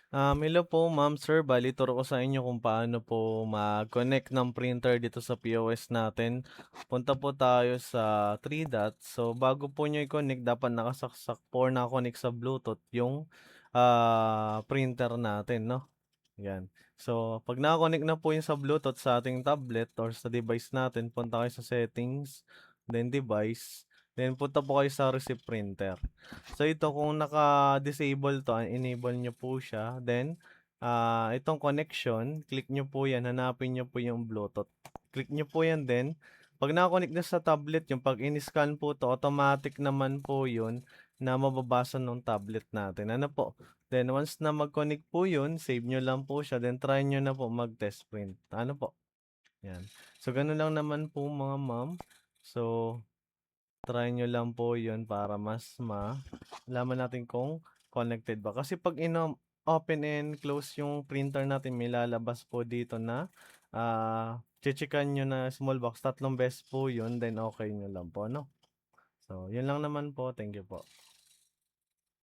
Hello po ma'am, sir. Bale turo ko sa inyo kung paano po mag-connect ng printer dito sa POS natin. Punta po tayo sa 3 dots. So, bago po niyo i-connect dapat nakasaksak po or naka-connect sa Bluetooth yung, printer natin 'no, 'yan. So, 'pag naka-connect na po yun sa Bluetooth sa ating tablet or sa device natin, punta kayo sa settings, then device, then punta po kayo sa receive printer. So ito kung naka-disable 'to, enable niyo po siya, then, itong connection, click niyo po 'yan, hanapin niyo po yung Bluetooth. Click niyo po 'yan then 'pag naka-connect na sa tablet yung 'pag in-scan po 'to, automatic naman po yun na mababasa nung tablet natin, ano po. Then once na mag-connect po yun, save niyo lang po siya, then try niyo na po mag-test print, ano po, 'yan. So gano'n lang naman po mga ma'am. So try nyo lang po 'yun para mas malaman natin kung connected ba. Kasi 'pag open and close yung printer natin may lalabas po dito na, che-checkan niyo na small box, 3 beses po 'yun, then okay nyo lang po 'no. So 'yun lang naman po, thank you po.